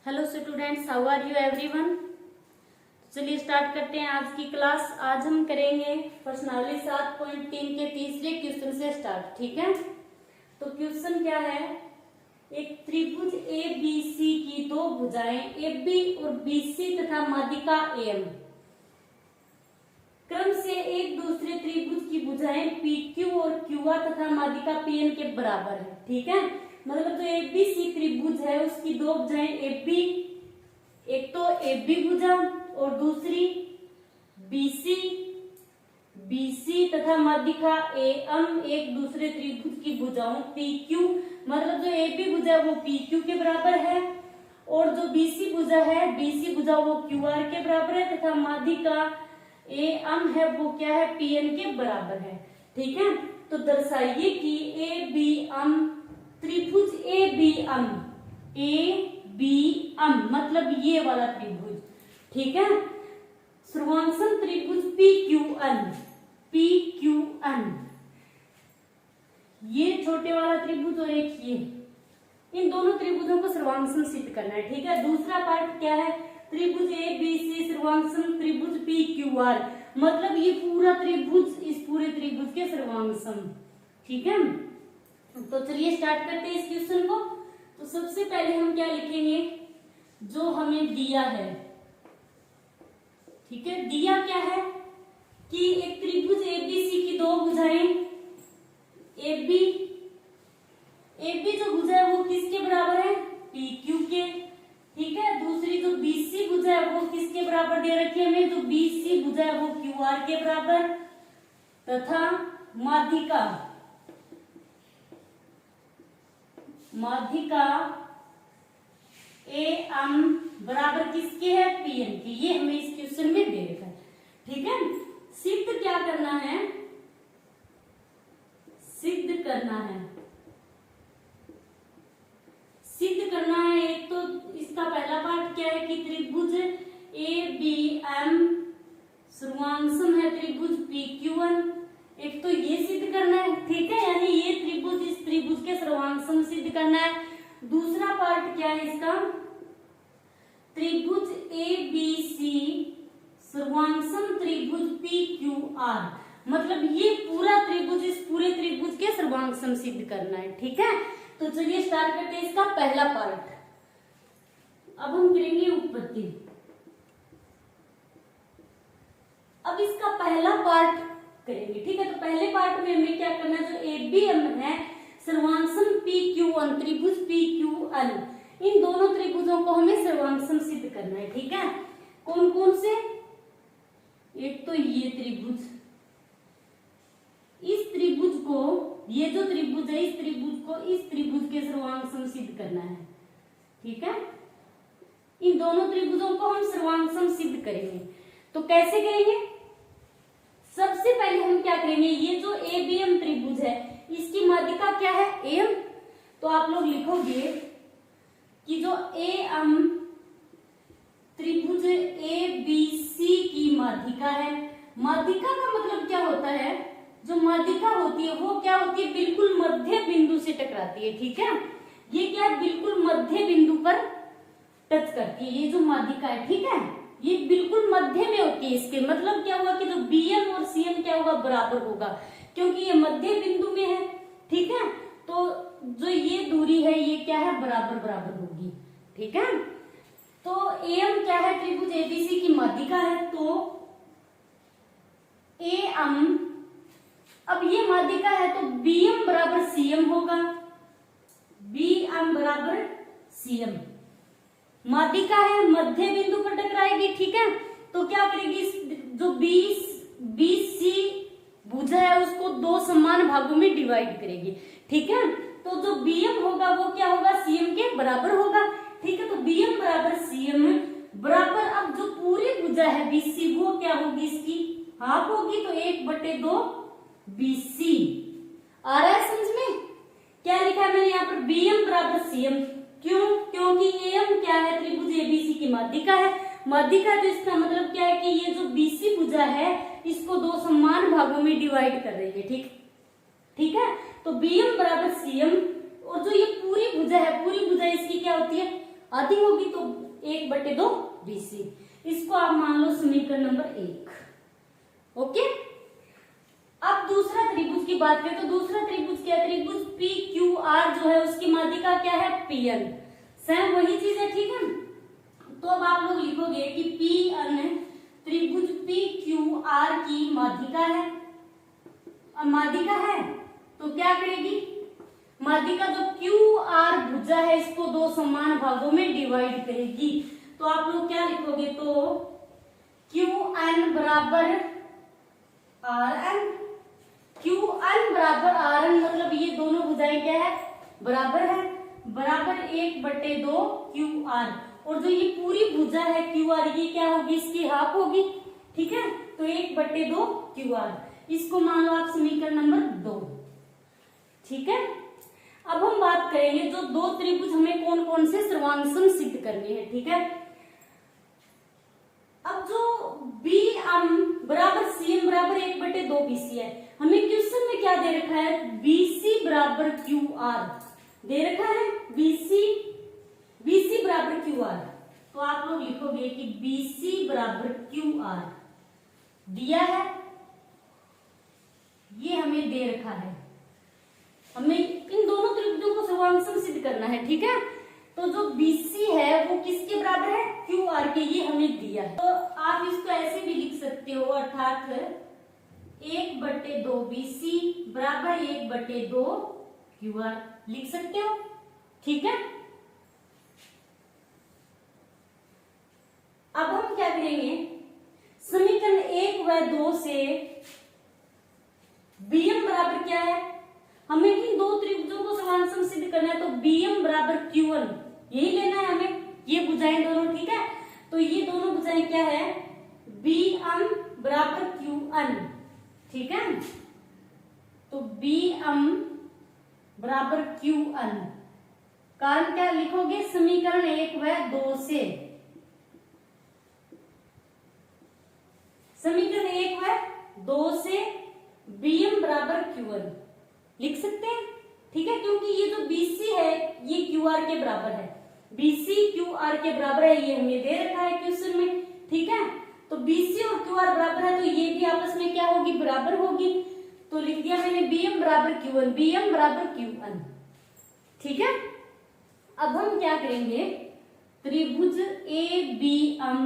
Hello students, how are you everyone. चलिए start करते हैं आज की क्लास। आज हम करेंगे प्रश्नावली 7.3 के तीसरे क्वेश्चन से स्टार्ट। ठीक है, तो क्वेश्चन क्या है। एक त्रिभुज ए बी सी की दो भुजाएं ए बी और बी सी तथा माध्यिका एम क्रम से एक दूसरे त्रिभुज की भुजाएं पी क्यू और क्यू आर तथा माध्यिका पी एन के बराबर है। ठीक है, मतलब जो ए बी सी त्रिभुज है उसकी दो भुजाएं ए बी, एक तो ए बी भुजा और दूसरी बी सी तथा माध्यिका ए एम एक दूसरे त्रिभुज की भुजाओं पी क्यू, मतलब जो ए बी भुजा वो पी क्यू के बराबर है और जो बी सी भुजा है बी सी भुजा वो क्यू आर के बराबर है तथा माध्यिका ए एम है वो क्या है पी एन के बराबर है। ठीक है, तो दर्शाइए कि ए बी एम त्रिभुज ए बी एम मतलब ये वाला त्रिभुज। ठीक है, सर्वांगसम त्रिभुज पी क्यू एन ये छोटे वाला त्रिभुज और एक ये, इन दोनों त्रिभुजों को सर्वांगसम सिद्ध करना है। ठीक है, दूसरा पार्ट क्या है, त्रिभुज ए बी सी सर्वांगसम त्रिभुज पी क्यू आर, मतलब ये पूरा त्रिभुज इस पूरे त्रिभुज के सर्वांगसम। ठीक है, तो चलिए स्टार्ट करते हैं इस क्वेश्चन को। तो सबसे पहले हम क्या लिखेंगे, जो हमें दिया है। ठीक है, दिया क्या है कि एक त्रिभुज एबीसी की दो भुजाएं ए बी जो भुजा है वो किसके बराबर है, पी क्यू के। ठीक है, दूसरी जो बीसी भुजा है वो किसके बराबर दे रखी है हमें, जो बीसी भुजा है वो क्यू आर के बराबर तथा माध्यिका ए एम बराबर किसके है, पी एन के। ये हमें इस क्वेश्चन में दे रखा है। ठीक है, सिद्ध क्या करना है, सिद्ध करना है। एक तो इसका पहला पार्ट क्या है कि त्रिभुज ए बी एम सर्वांगसम है त्रिभुज पी क्यू एन, एक तो ये सिद्ध करना है। ठीक है, यानी ये त्रिभुज इस त्रिभुज के सर्वांगसम सिद्ध करना है। दूसरा पार्ट क्या है इसका, त्रिभुज ए बी सी सर्वांगसम त्रिभुज पी क्यू आर, मतलब ये पूरा त्रिभुज इस पूरे त्रिभुज के सर्वांगसम सिद्ध करना है। ठीक है, तो चलिए स्टार्ट करते हैं इसका पहला पार्ट। अब हम करेंगे उत्पत्ति। अब इसका पहला पार्ट करेंगे। ठीक है, तो पहले पार्ट में हमें क्या करना है, जो ए बी एम है सर्वांगसम पी क्यू एन त्रिभुज पी क्यू एन, इन दोनों त्रिभुजों को हमें सर्वांगसम सिद्ध करना है। ठीक है, कौन कौन से, एक तो ये त्रिभुज, इस त्रिभुज को, ये जो त्रिभुज है इस त्रिभुज को इस त्रिभुज के सर्वांगसम सिद्ध करना है। ठीक है, इन दोनों त्रिभुजों को हम सर्वांगसम सिद्ध करेंगे। तो कैसे करेंगे, सबसे पहले हम क्या करेंगे, ये जो ए बी एम त्रिभुज है इसकी माध्यिका क्या है, एम। तो आप लोग लिखोगे कि जो ए एम त्रिभुज ए बी सी की माध्यिका है। माध्यिका का मतलब क्या होता है, जो माध्यिका होती है वो क्या होती है, बिल्कुल मध्य बिंदु से टकराती है। ठीक है, ये क्या है, बिल्कुल मध्य बिंदु पर टच करती है ये जो माध्यिका है। ठीक है, ये बिल्कुल मध्य में होती है। इसके मतलब क्या हुआ कि जो बी एम और सी एम क्या होगा, बराबर होगा, क्योंकि ये मध्य बिंदु में है। ठीक है, तो जो ये दूरी है ये क्या है, बराबर होगी। ठीक है, तो एम क्या है, त्रिभुज एबीसी की माध्यिका है। तो ए एम, अब ये माध्यिका है तो बी एम बराबर सी एम होगा, बी एम बराबर सी एम। माध्यिका है मध्य बिंदु पर टकराएगी। ठीक है, तो क्या करेगी, जो बी सी भुजा है उसको दो समान भागों में डिवाइड करेगी। ठीक है, तो जो बी एम होगा वो क्या होगा, सी एम के बराबर होगा। ठीक है, तो बी एम बराबर सी एम बराबर, अब जो पूरी भुजा है बी सी वो क्या होगी, इसकी हाफ होगी, तो 1/2 बी सी। आ रहा है समझ में, क्या लिखा है मैंने यहाँ पर, बी एम बराबर सी एम। क्यों, क्योंकि ए एम क्या है, त्रिभुज एबीसी की माध्यिका है। माध्यिका, तो इसका मतलब क्या है कि ये जो बीसी भुजा है इसको दो समान भागों में डिवाइड कर रही है। ठीक है, तो बी एम बराबर सी एम, और जो ये पूरी भुजा है, पूरी भुजा इसकी क्या होती है, आधी होगी तो 1/2 BC। इसको आप मान लो समीकरण नंबर 1। ओके, अब दूसरा त्रिभुज की बात करें तो दूसरा त्रिभुज क्या है, त्रिभुज PQR जो है उसकी माध्यिका क्या है, PN। सेम वही चीज है, ठीक है। तो अब आप लोग लिखोगे कि PN त्रिभुज PQR की माध्यिका है। अब माध्यिका है तो क्या करेगी, माध्यिका जो QR भुजा है इसको दो समान भागों में डिवाइड करेगी। तो आप लोग क्या लिखोगे, तो QN बराबर RN, QN बराबर RN मतलब ये दोनों भुजाएं क्या है, बराबर है, बराबर 1/2 QR। और जो ये पूरी भुजा है QR ये क्या होगी, इसकी हाफ होगी, ठीक है। तो 1/2 QR, इसको मान लो आप समीकरण नंबर 2, ठीक है। अब हम बात करेंगे जो दो त्रिभुज हमें कौन कौन से सर्वांगसम सिद्ध करने हैं, ठीक है। अब जो BM बराबर CM बराबर 1/2 BC है, हमें क्वेश्चन में क्या दे रखा है, BC बराबर QR दे रखा है, BC बराबर QR। तो आप लोग लिखोगे कि BC बराबर QR दिया है, ये हमें दे रखा है, हमें इन दोनों त्रिभुजों को सर्वांगसम सिद्ध करना है, ठीक है। तो जो BC है वो किसके बराबर है, QR के, ये हमें दिया है। तो आप इसको ऐसे भी लिख सकते हो, अर्थात 1/2 BC बराबर 1/2 QR लिख सकते हो, ठीक है। अब हम क्या करेंगे, समीकरण 1 व 2 से BM बराबर क्या है, हमें इन दो त्रिभुजों को सर्वांगसम सिद्ध करना है। तो BM बराबर Q1 यही लेना है हमें, ये भुजाएं दोनों, ठीक है। तो ये दोनों भुजाएं क्या है, BM बराबर QN, ठीक है। तो BM बराबर QN, कारण क्या लिखोगे, समीकरण 1 व 2 से, समीकरण 1 व 2 से BM बराबर Q1 लिख सकते हैं, ठीक है। क्योंकि ये जो BC है ये QR के बराबर है, BC QR के बराबर है, ये हमें दे रखा है क्वेश्चन में, ठीक है। तो BC और QR बराबर है तो ये भी आपस में क्या होगी, बराबर होगी। तो लिख दिया मैंने BM बराबर Q1, BM बराबर QN, ठीक है। अब हम क्या करेंगे, त्रिभुज ABM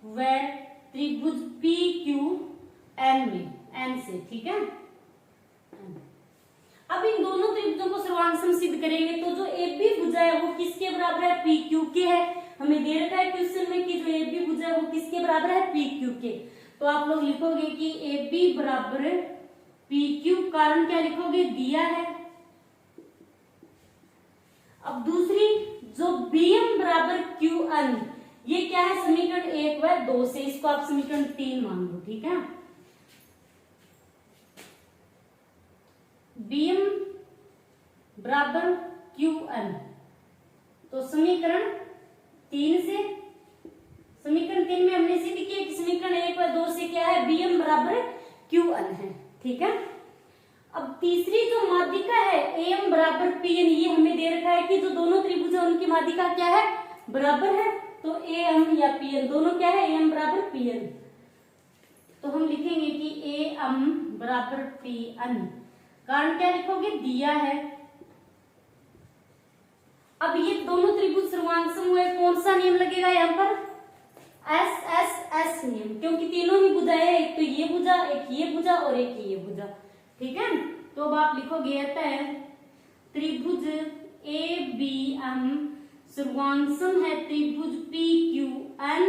व त्रिभुज PQN में N से, ठीक है। अब इन दोनों त्रिभुजों को सर्वांगसम सिद्ध करेंगे। तो जो AB भुजा है वो किसके बराबर है, PQ के है, हमें दे रखा है क्वेश्चन में कि जो AB भुजा है वो किसके बराबर है, PQ के। तो आप लोग लिखोगे कि AB बराबर PQ, कारण क्या लिखोगे, दिया है। अब दूसरी जो BM बराबर QN, ये क्या है, समीकरण 1 व 2 से, इसको आप समीकरण 3 मान लो, ठीक है। BM बराबर QN, तो समीकरण 3 से, समीकरण 3 में हमने सिद्ध किया कि समीकरण 1 व 2 से क्या है, BM बराबर QN है, ठीक है। अब तीसरी जो माध्यिका है AM बराबर PN, ये हमें दे रखा है कि जो दोनों त्रिभुज है उनकी माध्यिका क्या है, बराबर है। तो AM या PN दोनों क्या है, AM बराबर PN। तो हम लिखेंगे कि AM बराबर PN, कारण क्या लिखोगे, दिया है। अब ये दोनों त्रिभुज सर्वांगसम हुए, कौन सा नियम लगेगा यहाँ पर, SSS नियम, क्योंकि तीनों ही भुजाएं, एक तो ये भुजा, एक ये भुजा और एक ये भुजा, ठीक है। तो अब आप लिखोगे अतः त्रिभुज ABM सर्वांगसम है त्रिभुज PQN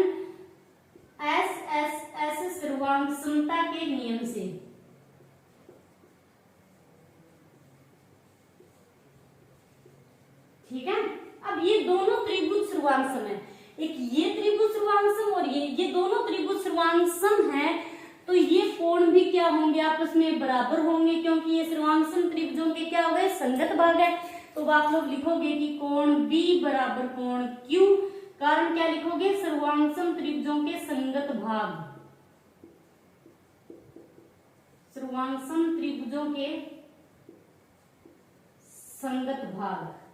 SSS सर्वांगसमता के नियम से, ठीक है। अब ये दोनों त्रिभुज सर्वांगसम है, एक ये त्रिभुज सर्वांगसम और ये दोनों त्रिभुज सर्वांगसम है, तो ये कोण भी क्या होंगे, आपस में बराबर होंगे, क्योंकि ये सर्वांगसम त्रिभुजों के क्या हो गए, संगत भाग है। तो आप लोग लिखोगे कि कोण B बराबर कोण Q, कारण क्या लिखोगे, सर्वांगसम त्रिभुजों के संगत भाग, सर्वांगसम त्रिभुजों के संगत भाग।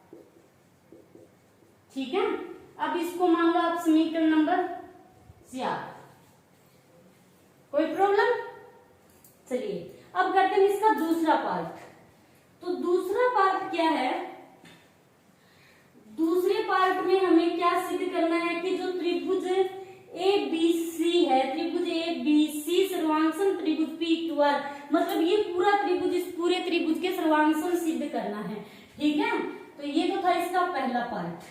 ठीक है। अब इसको मान लो आप समीकरण नंबर 4। कोई प्रॉब्लम? चलिए अब करते हैं इसका दूसरा पार्ट। तो दूसरा पार्ट क्या है? दूसरे पार्ट में हमें क्या सिद्ध करना है कि जो त्रिभुज ABC है, त्रिभुज ABC सर्वांगसम त्रिभुज PQR, मतलब ये पूरा त्रिभुज, इस पूरे त्रिभुज के सर्वांगसम सिद्ध करना है। ठीक है, तो ये तो था इसका पहला पार्ट।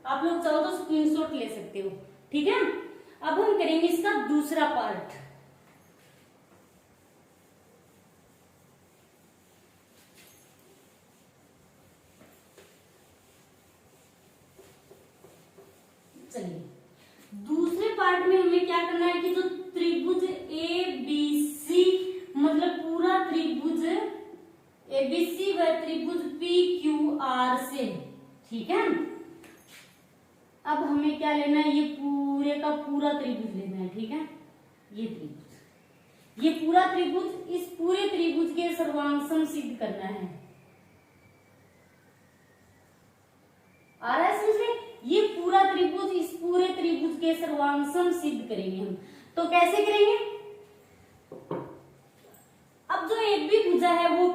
आप लोग चाहो तो स्क्रीनशॉट ले सकते हो। ठीक है, अब हम करेंगे इसका दूसरा पार्ट। चलिए दूसरे पार्ट में हमें क्या करना है कि जो त्रिभुज ABC, मतलब पूरा त्रिभुज ABC व त्रिभुज PQR से, ठीक है, अब हमें क्या लेना है? ये पूरे का पूरा त्रिभुज लेना है। ठीक है, ये त्रिभुज, ये पूरा त्रिभुज, इस पूरे त्रिभुज के सर्वांगसम सिद्ध करना है। आ रहा है समझ में? ये पूरा त्रिभुज, इस पूरे त्रिभुज के सर्वांगसम सिद्ध करेंगे हम। तो कैसे करेंगे? अब जो AB भुजा है वो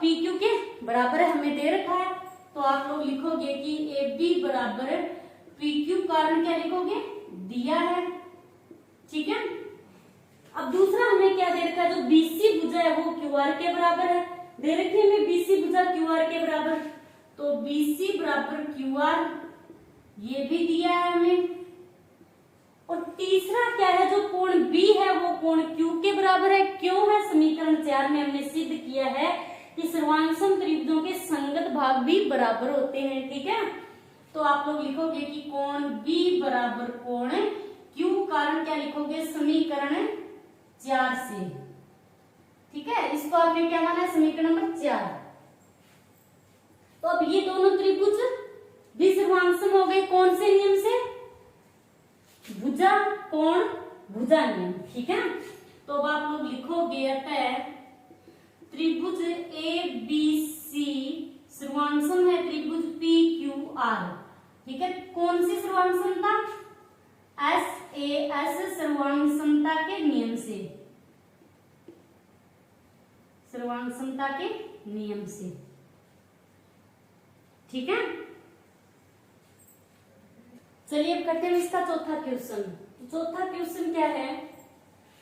PQ के बराबर है, हमें दे रखा है। तो आप लोग लिखोगे कि AB बराबर PQ, कारण क्या लिखोगे? दिया है। ठीक है, अब दूसरा हमें क्या दे रखा है? जो BC भुजा है वो QR के बराबर है, दे रखी है हमें BC भुजा QR के बराबर। तो BC बराबर QR, ये भी दिया है हमें। और तीसरा क्या है? जो कोण B है वो कोण Q के बराबर है। क्यों है? समीकरण 4 में हमने सिद्ध किया है कि सर्वांगसम त्रिभुजों के संगत भाग भी बराबर होते हैं। ठीक है, तो आप लोग लिखोगे कि कोण B बराबर कोण Q, कारण क्या लिखोगे? समीकरण 4 से। ठीक है, इसको आपने क्या माना है? समीकरण नंबर 4। तो अब ये दोनों त्रिभुज भी सर्वांगसम हो गए। कौन से नियम से? भुजा कोण भुजा नियम। ठीक है, तो अब आप लोग लिखोगे अतः त्रिभुज ABC सर्वांगसम है त्रिभुज PQR। ठीक है, कौन सी सर्वांगसमता? SAS सर्वांगसमता के नियम से, सर्वांगसमता के नियम से। ठीक है, चलिए अब करते हैं इसका चौथा क्वेश्चन। चौथा क्वेश्चन क्या है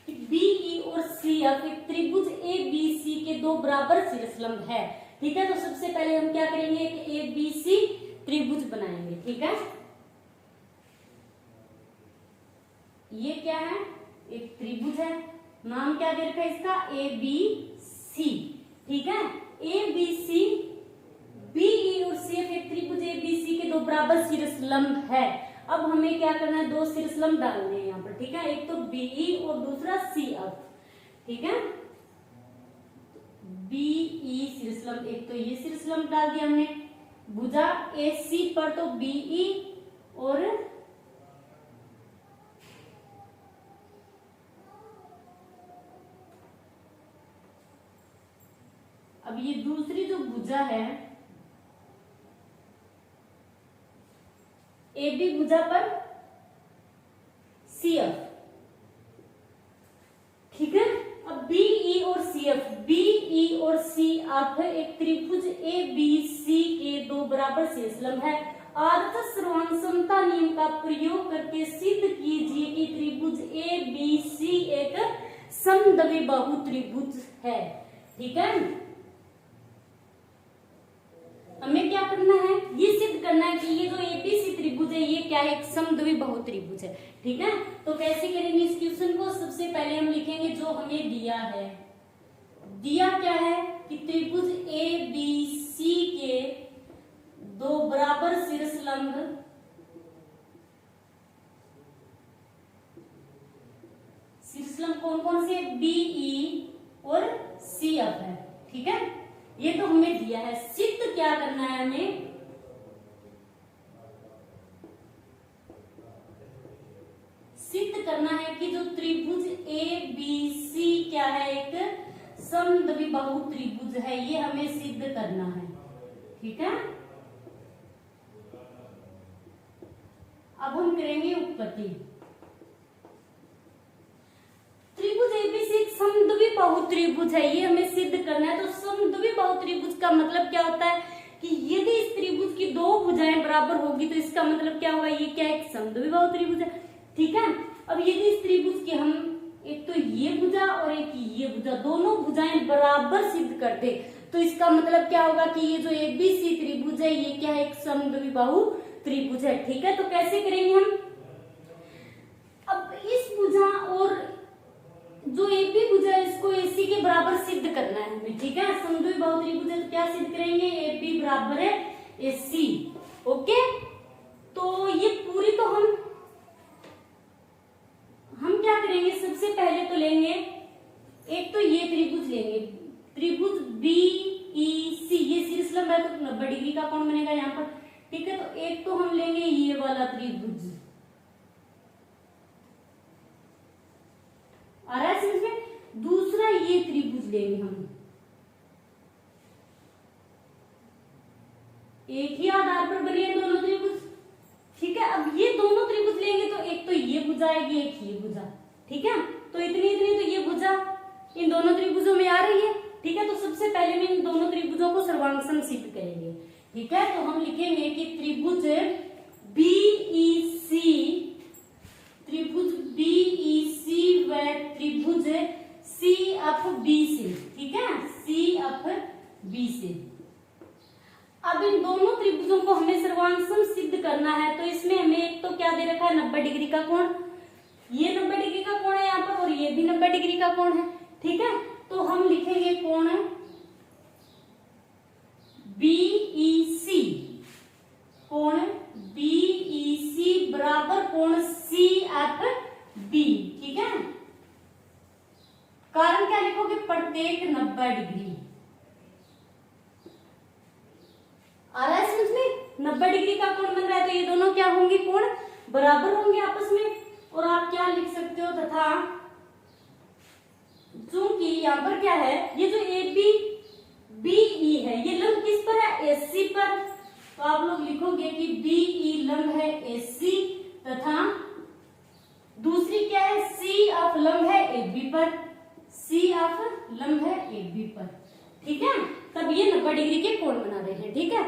कि BE और CF एक त्रिभुज ABC के दो बराबर शीर्षलंब है। ठीक है, तो सबसे पहले हम क्या करेंगे कि ABC त्रिभुज बनाएंगे। ठीक है, ये क्या है? एक त्रिभुज है, नाम क्या दे रखा है इसका? ABC। ठीक है, ABC, BE और CF एक त्रिभुज ABC के दो बराबर शीर्षलंब है। अब हमें क्या करना है? दो शीर्षलंब डालने हैं यहाँ पर। ठीक है, एक तो BE और दूसरा CF। ठीक है, BE शीर्षलंब, एक तो ये शीर्षलंब डाल दिया हमने भुजा AC पर, तो BE और अब ये दूसरी जो भुजा है AB भुजा पर CF। ठीक है, अब BE और CF, BE और CF एक त्रिभुज ABC के दो बराबर शीर्षलंब है। आदर्श सर्वांगसमता नियम का प्रयोग करके सिद्ध कीजिए कि त्रिभुज ABC एक समद्विबाहु त्रिभुज है। ठीक है, हमें क्या करना है? ये सिद्ध करना है कि ये जो ABC त्रिभुज है ये क्या है? एक समद्विबाहु त्रिभुज है। ठीक है, तो कैसे करेंगे इस क्वेश्चन को? सबसे पहले हम लिखेंगे जो हमें दिया है। दिया क्या है कि त्रिभुज ABC के दो बराबर शीर्षलंब कौन कौन से? BE और CF है। ठीक है, ये तो हमें दिया है। सिद्ध क्या करना है हमें? सिद्ध करना है कि जो त्रिभुज ABC क्या है? एक समद्विबाहु त्रिभुज है। ये हमें सिद्ध करना है। ठीक है, करेंगे उत्पत्ति। त्रिभुज एबीसी एक समद्विबाहु त्रिभुज है, ये हमें सिद्ध करना है। तो समद्विबाहु त्रिभुज का मतलब क्या होता है कि यदि इस त्रिभुज की दो भुजाएं बराबर होगी तो इसका मतलब क्या होगा, ये क्या एक समद्विबाहु त्रिभुज है। ठीक है, अब यदि इस त्रिभुज की हम एक तो ये भुजा और एक ये भुजा, दोनों भुजाएं बराबर सिद्ध कर दे तो इसका मतलब क्या होगा कि ये जो एबीसी त्रिभुज है ये क्या है, एक समद्विबाहु त्रिभुज है। ठीक है, तो कैसे करेंगे हम, अब इस भुजा और जो एबी भुजा है इसको एसी के बराबर सिद्ध करना है हमें। ठीक है, समद्विबाहु त्रिभुज है तो क्या सिद्ध करेंगे, एबी बराबर है एसी। ओके, तो ये पूरी तो हम क्या करेंगे, सबसे पहले तो लेंगे एक तो ये त्रिभुज लेंगे, त्रिभुज बीईसी, ये शीर्ष लंब है तो 90 डिग्री का कोण बनेगा यहाँ पर। ठीक है, तो एक तो हम लेंगे ये वाला त्रिभुज, आ रहा है समझ में। दूसरा ये त्रिभुज लेंगे हम, एक ही आधार पर बने हैं दोनों त्रिभुज। ठीक है, अब ये दोनों त्रिभुज लेंगे तो एक तो ये भुजा आएगी, एक ये भुजा। ठीक है, तो इतनी तो ये भुजा इन दोनों त्रिभुजों में आ रही है। ठीक है, तो सबसे पहले में इन दोनों त्रिभुजों को सर्वांग सिद्ध करेंगे। ठीक है, तो हम लिखेंगे कि त्रिभुज बीईसी, त्रिभुज बीईसी व त्रिभुज सीएफबीसी। ठीक है, सीएफबीसी। अब इन दोनों त्रिभुजों को हमें सर्वांग सिद्ध करना है, तो इसमें हमें एक तो क्या दे रखा है, 90 डिग्री का कोण, ये 90 डिग्री का कोण है यहाँ पर और ये भी 90 डिग्री का कोण है। ठीक है, तो हम लिखेंगे कोण बीईसी, कोण बीईसी बराबर कोण सीएफबी। ठीक है, कारण क्या लिखोगे, प्रत्येक 90 डिग्री। आ रहा है समझ में, 90 डिग्री का कोण बन रहा है तो ये दोनों क्या होंगे, कोण बराबर होंगे आपस में। और आप क्या लिख सकते हो, तथा चूंकि यहाँ पर क्या है, ये जो ए बी बीई है ये लंब किस पर है, एसी पर, तो आप लोग लिखोगे कि बीई लंब है एसी, तथा दूसरी क्या है, सी ऑफ लंब है एबी पर, सी ऑफ लंब है एबी पर। ठीक है, तब ये 90 डिग्री के कोण बना रहे हैं। ठीक है,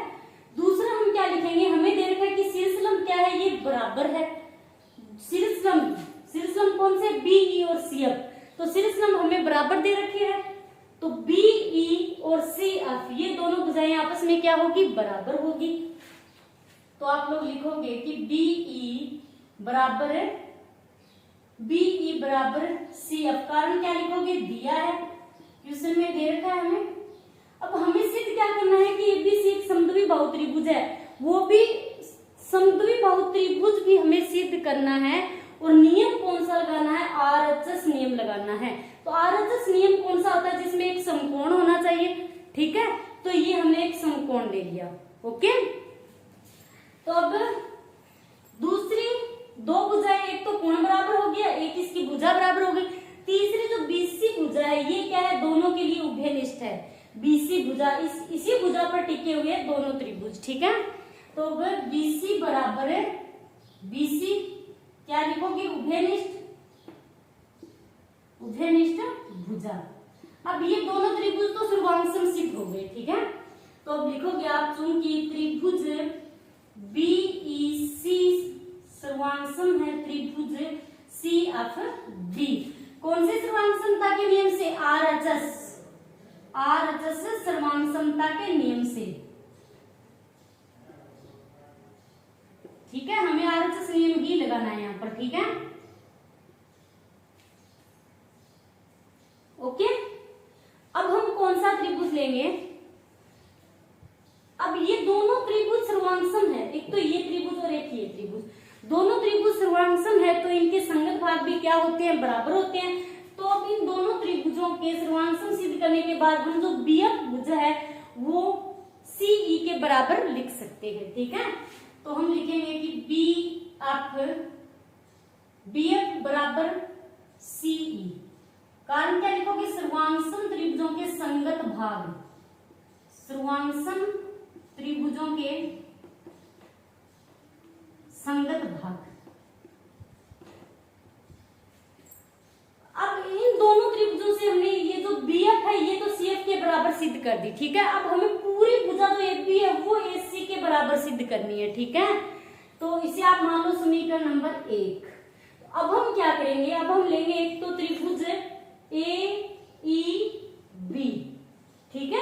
दूसरा हम क्या लिखेंगे, हमें दे रखा है कि शीर्ष लंब क्या है, ये बराबर है। शीर्ष लंब कौन से, बीई और सीएफ, तो शीर्ष लंब हमें बराबर दे रखे हैं, तो बीई और सीएफ ये दोनों भुजाएं आपस में क्या होगी, बराबर होगी। तो आप लोग लिखोगे कि बीई बराबर सीएफ, कारण क्या लिखोगे, दिया है, क्वेश्चन में दे रखा है हमें। अब हमें सिद्ध क्या करना है कि एबीसी एक समद्विबाहु त्रिभुज है, वो भी समद्विबाहु त्रिभुज भी हमें सिद्ध करना है। और नियम कौन सा लगाना है, आरएचएस नियम लगाना है। तो आरएचएस नियम कौन सा होता है, जिसमें एक समकोण होना चाहिए। ठीक है, तो ये हमने एक समकोण ले लिया। ओके, तो अब दूसरी दो भुजाएं, एक तो कोण बराबर हो गया, एक इसकी भुजा बराबर हो गई। तीसरी जो बीसी भुजा है ये क्या है, दोनों के लिए उभयनिष्ठ है। बीसी भुजा इसी भुजा पर टिके हुए दोनों त्रिभुज। ठीक है, तो बीसी बराबर है, बीसी क्या लिखोगे, उभयनिष्ठ भुजा। अब ये दोनों त्रिभुज तो सर्वांग सिद्ध हो गए। ठीक है, तो अब लिखोगे आप, चूंकि त्रिभुज बीईसी सर्वांग है त्रिभुज सीएफबी, कौन से सर्वांग समता के नियम से, आरएचएस सर्वांग समता के नियम से। ठीक है, हमें आरएचएस नियम ही लगाना है यहाँ पर। ठीक है, ओके, अब हम कौन सा त्रिभुज लेंगे, अब ये दोनों त्रिभुज सर्वांग है, एक तो ये त्रिभुज और एक ये त्रिभुज, दोनों त्रिभुज सर्वांग है तो इनके संगत भाग भी क्या होते हैं, बराबर होते हैं। तो अब इन दोनों त्रिभुजों के सर्वांग सिद्ध करने के बाद हम जो बीएफ भुजा है वो सीई के बराबर लिख सकते हैं। ठीक है, तो हम लिखेंगे कि बीएफ बराबर सीई, कारण क्या लिखोगे, सर्वांग त्रिभुजों के संगत भाग, सर्वांग त्रिभुजों के संगत भाग। ठीक है। अब हमें पूरी भुजा जो ए बी है वो ए सी के बराबर सिद्ध करनी है, ठीक है। तो इसे आप मान लो समीकरण नंबर 1। अब हम क्या करेंगे, अब हम लेंगे एक तो त्रिभुज ए ई बी, ठीक है।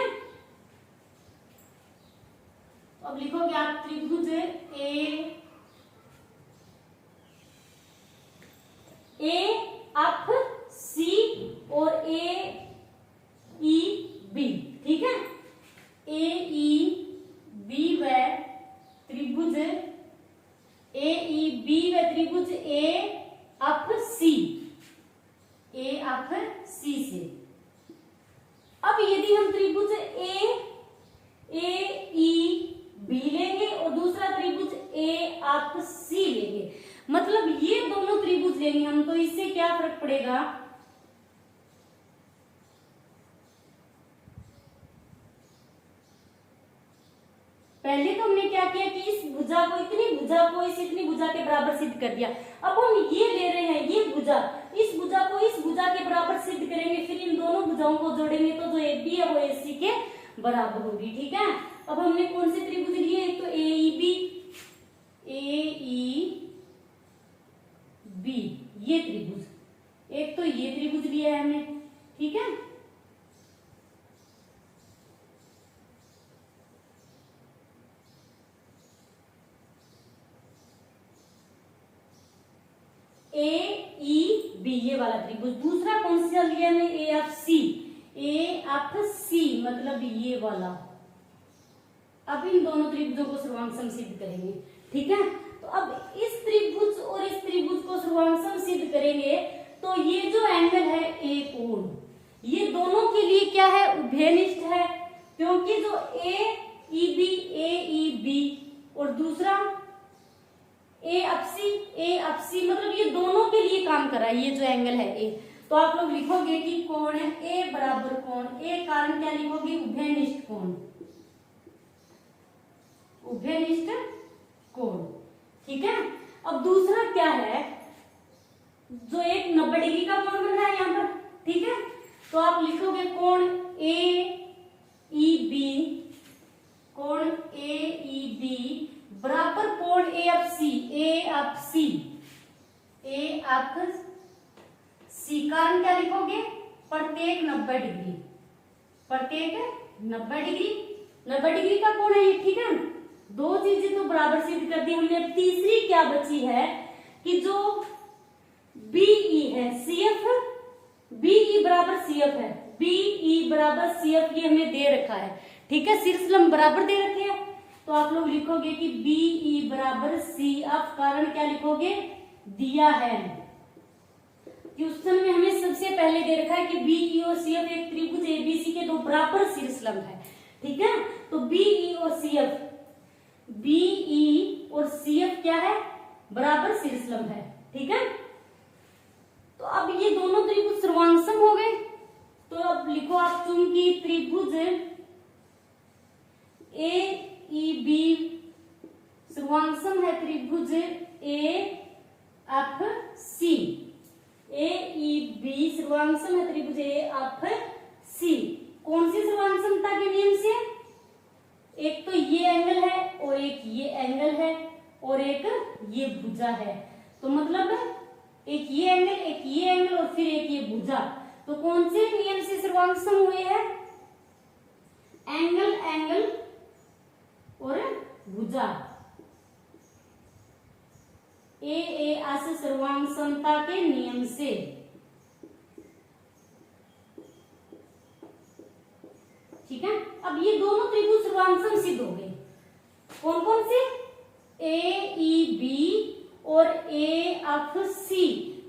अब लिखोगे आप त्रिभुज ए अप सी और ए ई बी, ठीक है। ए ई बी व त्रिभुज ए ई बी व त्रिभुज ए अप सी, ए अप सी से। अब यदि हम त्रिभुज ए ई बी लेंगे और दूसरा त्रिभुज ए अप सी लेंगे, मतलब ये दोनों त्रिभुज लेंगे हम, तो इससे क्या फर्क पड़ेगा, पहले तो हमने क्या किया कि इस भुजा को इतनी भुजा के बराबर सिद्ध कर दिया। अब हम ये ले रहे हैं, ये भुजा, इस भुजा को इस भुजा के बराबर सिद्ध करेंगे, फिर इन दोनों भुजाओं को जोड़ेंगे तो जो ए बी है वो ए सी के बराबर होगी, ठीक है। अब हमने कौन से त्रिभुज लिए, एक तो ए ई बी ये त्रिभुज, एक तो ये त्रिभुज लिया है हमने, ठीक है। ए ई बी ये वाला त्रिभुज। दूसरा कौन सा लिया हमने, A F C, A F C मतलब ये वाला। अब इन दोनों त्रिभुजों को सर्वांग सिद्ध करेंगे, ठीक है। तो अब इस त्रिभुज और इस त्रिभुज को सर्वांग सिद्ध करेंगे तो ये जो एंगल है ए कोण, ये दोनों के लिए क्या है, उभयनिष्ठ है, क्योंकि जो ए ई बी और दूसरा ए अपसी मतलब ये दोनों के लिए काम कर रहा है, ये जो एंगल है ए। तो आप लोग लिखोगे कि कोण है ए बराबर कोण ए, कारण क्या लिखोगे, उभयनिष्ठ कोण, उभयनिष्ठ कोण, ठीक है। अब दूसरा क्या है, जो एक 90 डिग्री का कोण बन रहा है यहाँ पर, ठीक है। तो आप लिखोगे कोण ए ई बी, कोण ए ई बी बराबर कोण ए अप सी, कारण क्या लिखोगे, प्रत्येक 90 डिग्री, प्रत्येक 90 डिग्री का कोण है ये, ठीक है। दो चीजें तो बराबर सिद्ध कर दी हमने। अब तीसरी क्या बची है कि जो बीई है सीएफ, बीई बराबर सीएफ है, बीई बराबर सीएफ ये हमें दे रखा है, ठीक है। शीर्षलंब बराबर दे रखे हैं, तो आप लोग लिखोगे कि बीई बराबर सीएफ, कारण क्या लिखोगे, दिया है। क्वेश्चन में हमें सबसे पहले दे रखा है कि बीई और सीएफ एक त्रिभुज एबीसी के दो बराबर शीर्षलंब है, ठीक है। तो बीई और सीएफ क्या है, बराबर शीर्षलंब है, ठीक है। तो अब ये दोनों त्रिभुज सर्वांगसम हो गए। तो अब लिखो आप, चूंकि त्रिभुज ए ई बी सर्वांगसम है त्रिभुज A F C, A E B सर्वांगसम है त्रिभुज ए एफ सी। कौन सी सर्वांगसमता के नियम से, एक तो ये एंगल है और एक ये एंगल है और एक ये भुजा है, तो मतलब एक ये एंगल और फिर एक ये भुजा, तो कौन से नियम से सर्वांगसम हुए हैं, एंगल और भुजा, ए एस सर्वांगसमता के नियम से, ठीक है। अब ये दोनों त्रिभुज सर्वांगसम सिद्ध हो गए। कौन कौन से, ए ई बी और ए एफ सी।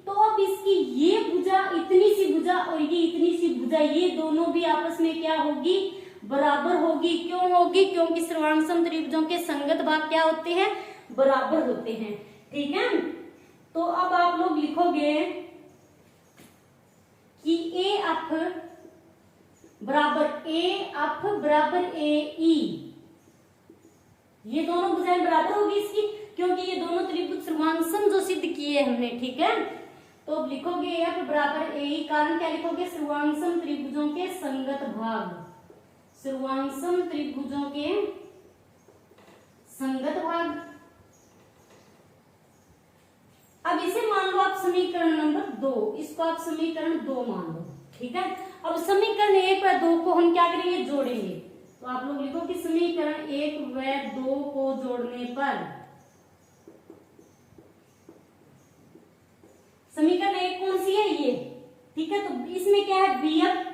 तो अब इसकी ये भुजा, इतनी सी भुजा और ये इतनी सी भुजा, ये दोनों भी आपस में क्या होगी, बराबर होगी। क्यों होगी, क्योंकि सर्वांगसम त्रिभुजों के संगत भाग क्या होते हैं, बराबर होते हैं, ठीक है। तो अब आप लोग लिखोगे कि ए एफ बराबर ए ई, ये दोनों भुजाएं बराबर होगी इसकी, क्योंकि ये दोनों त्रिभुज सर्वांगसम जो सिद्ध किए हमने, ठीक है। तो अब लिखोगे एफ बराबर ए ई, कारण क्या लिखोगे, सर्वांगसम त्रिभुजों के संगत भाग, सर्वांगसम त्रिभुजों के संगत भाग। अब इसे मान लो आप समीकरण नंबर 2, इसको आप समीकरण 2 मान लो, ठीक है। अब समीकरण 1 व 2 को हम क्या करेंगे, जोड़ेंगे। तो आप लोग लिखो कि समीकरण 1 व 2 को जोड़ने पर, समीकरण 1 कौन सी है, ये, ठीक है। तो इसमें क्या है, बीएफ,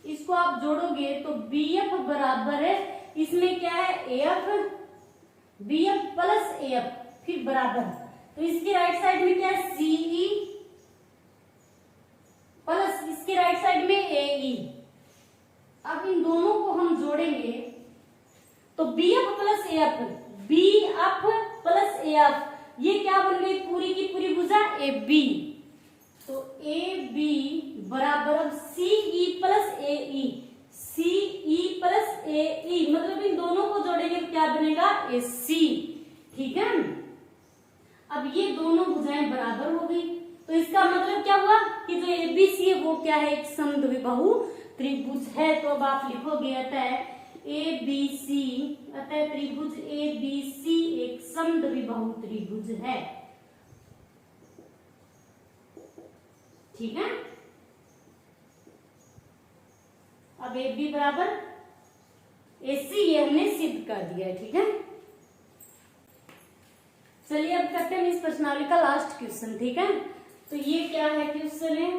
इसको आप जोड़ोगे तो बीएफ बराबर है, इसमें क्या है, एफ, बीएफ प्लस एफ, फिर बराबर, तो इसके राइट साइड में क्या है, सीई प्लस इसके राइट साइड में एई। अब इन दोनों को हम जोड़ेंगे तो BF plus F, BF plus F, ये क्या बन गई, पूरी की पूरी भुजा ए बी। तो ए बी बराबर अब सीई प्लस एई, सीई प्लस एई, मतलब इन दोनों को जोड़ेंगे तो क्या बनेगा, ए सी, ठीक है। अब ये दोनों भुजाएं बराबर हो गई, तो इसका मतलब क्या हुआ कि जो ए बी सी है वो क्या है, एक समद्विबाहु त्रिभुज है। तो अब आप लिखोगे अतः ए बी सी, अतः त्रिभुज ए बी सी एक समद्विबाहु त्रिभुज है, ठीक है। अब ए बी बराबर ए सी, ये हमने सिद्ध कर दिया है, ठीक है। चलिए अब करते हैं इस प्रश्नावली का लास्ट क्वेश्चन, ठीक है। तो ये क्या है क्वेश्चन है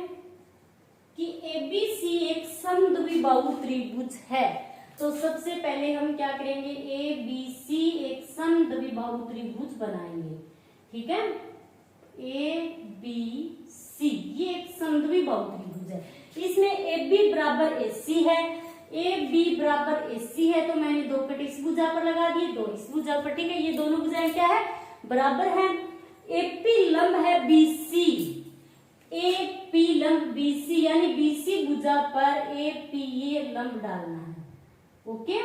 कि एबीसी एक समद्विबाहु त्रिभुज है। तो सबसे पहले हम क्या करेंगे, ए बी सी एक समद्विबाहु त्रिभुज बनाएंगे, ठीक है। ए बी सी ये एक समद्विबाहु त्रिभुज है, इसमें ए बी बराबर ए सी है, ए बी बराबर ए सी है, तो मैंने 2 कट इस भुजा पर लगा दिए, 2 इस भुजा पर, ठीक है। ये दोनों भुजाएं क्या है, बराबर है। एपी लंब है बीसी, एपी लंब बीसी, यानी बीसी भुजा पर एपी ये लंब डालना है, ओके।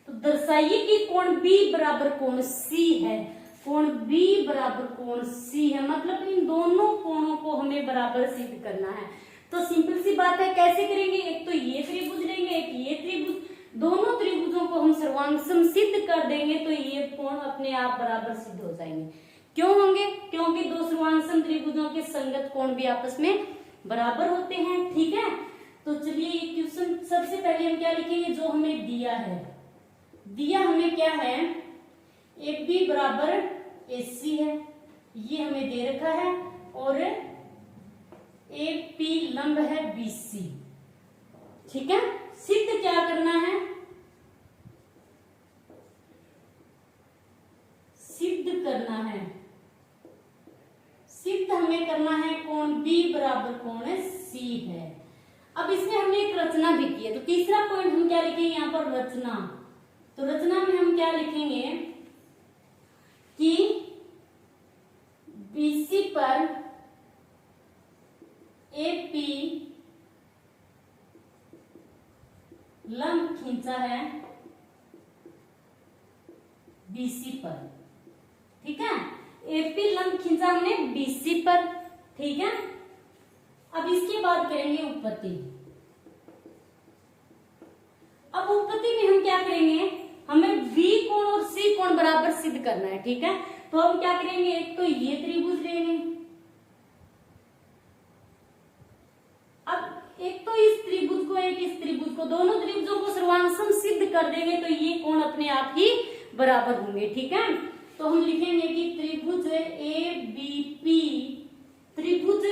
तो दर्शाइए कि कोण बी बराबर कोण सी है, कोण बी बराबर कोण सी है, मतलब इन दोनों कोणों को हमें बराबर सिद्ध करना है। तो सिंपल सी बात है, कैसे करेंगे, एक तो ये त्रिभुज लेंगे, एक ये त्रिभुज, दोनों त्रिभुजों को हम सर्वांगसम सिद्ध कर देंगे तो ये कोण अपने आप बराबर सिद्ध हो जाएंगे। क्यों होंगे, क्योंकि दो सर्वांगसम त्रिभुजों के संगत कोण भी आपस में बराबर होते हैं, ठीक है। तो चलिए ये क्वेश्चन सबसे पहले हम क्या लिखेंगे, जो हमें दिया है, दिया हमें क्या है, ए बी बराबर ए सी है, ये हमें दे रखा है, और ए पी लंब है बी सी, ठीक है। सिद्ध क्या करना है, सिद्ध करना है, सिद्ध हमें करना है कोण बी बराबर कोण सी है। अब इसमें हमने एक रचना भी की है, तो तीसरा पॉइंट हम क्या लिखेंगे यहाँ पर, रचना। तो रचना में हम क्या लिखेंगे कि बीसी पर एपी लंब खींचा है बीसी पर, ठीक है। एपी लंब खींचा हमने बीसी पर, ठीक है। अब इसके बाद करेंगे उत्पत्ति। अब उत्पत्ति में हम क्या करेंगे, हमें बी कोण और सी कोण बराबर सिद्ध करना है, ठीक है। तो हम क्या करेंगे, एक तो ये त्रिभुज लेंगे, अब एक तो इस त्रिभुज को, एक इस त्रिभुज को, दोनों त्रिभुजों को सर्वांगसम सिद्ध कर देंगे तो ये कोण अपने आप ही बराबर होंगे, ठीक है। तो हम लिखेंगे कि त्रिभुज ए बी पी, त्रिभुज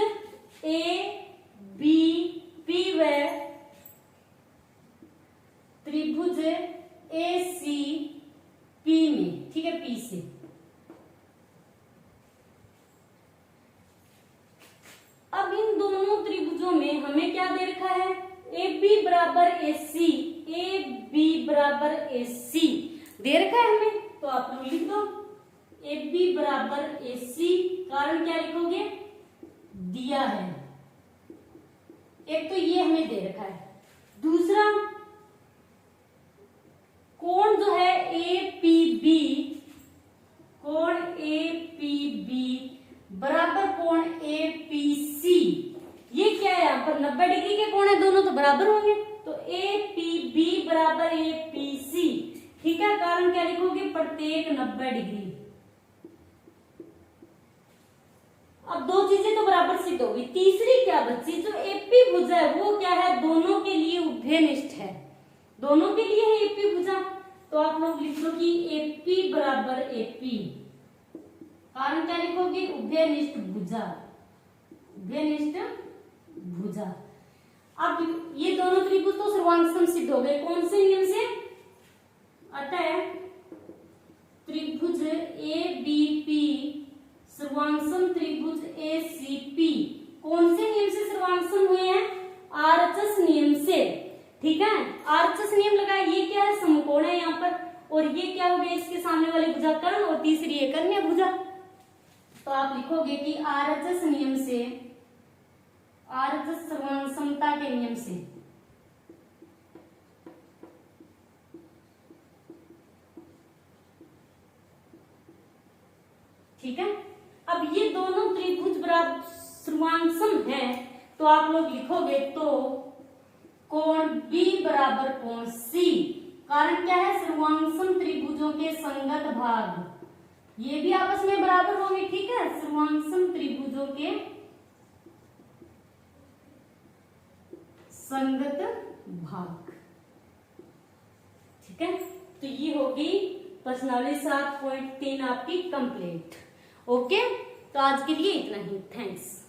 ए बी पी व त्रिभुज ए सी पी में, ठीक है, पी से। अब इन दोनों त्रिभुजों में हमें क्या दे रखा है, ए बी बराबर ए सी, ए बी बराबर ए सी दे रखा है हमें। तो आप लोग लिख दो ए बी बराबर ए सी, कारण क्या लिखोगे, दिया है, एक तो ये हमें दे रखा है। दूसरा कोण जो है ए पी बी, कोण ए पी बी बराबर कोण ए पी सी, ये क्या है यहाँ पर 90 डिग्री के कोण है, दोनों तो बराबर होंगे। तो ए पी प्रत्येक 90 डिग्री। अब दो चीजें तो बराबर सिद्ध होगी। तीसरी क्या बची, जो एपी भुजा है वो क्या है, दोनों के लिए उभयनिष्ठ है, दोनों के लिए है एपी भुजा। तो आप लोग लिख लो कि एपी बराबर एपी, कारण क्या लिखोगे, उभयनिष्ठ भुजा, उभयनिष्ठ भुजा। अब ये दोनों त्रिभुज तो सर्वांग सिद्ध हो गए, कौन से नियम से, अतः त्रिभुज एबीपी सर्वांगसम त्रिभुज एसीपी कौन से नियम से सर्वांगसम हुए हैं, आरएचएस नियम से। ठीक है, आरएचएस नियम लगाया, ये क्या है, समकोण है यहाँ पर, और ये क्या हो गया, इसके सामने वाली भुजा कर्ण और तीसरी ये कन्या भुजा। तो आप लिखोगे कि आरएचएस नियम से, आरएचएस सर्वांगसमता के नियम से, ठीक है। अब ये दोनों त्रिभुज बराबर सर्वांगसम है, तो आप लोग लिखोगे तो कोण B बराबर कोण C, कारण क्या है, सर्वांगसम त्रिभुजों के संगत भाग, ये भी आपस में बराबर होंगे। ठीक है, सर्वांगसम त्रिभुजों के संगत भाग। ठीक है, तो ये होगी प्रश्नावली 7.3 आपकी कंप्लीट। ओके, तो आज के लिए इतना ही, थैंक्स।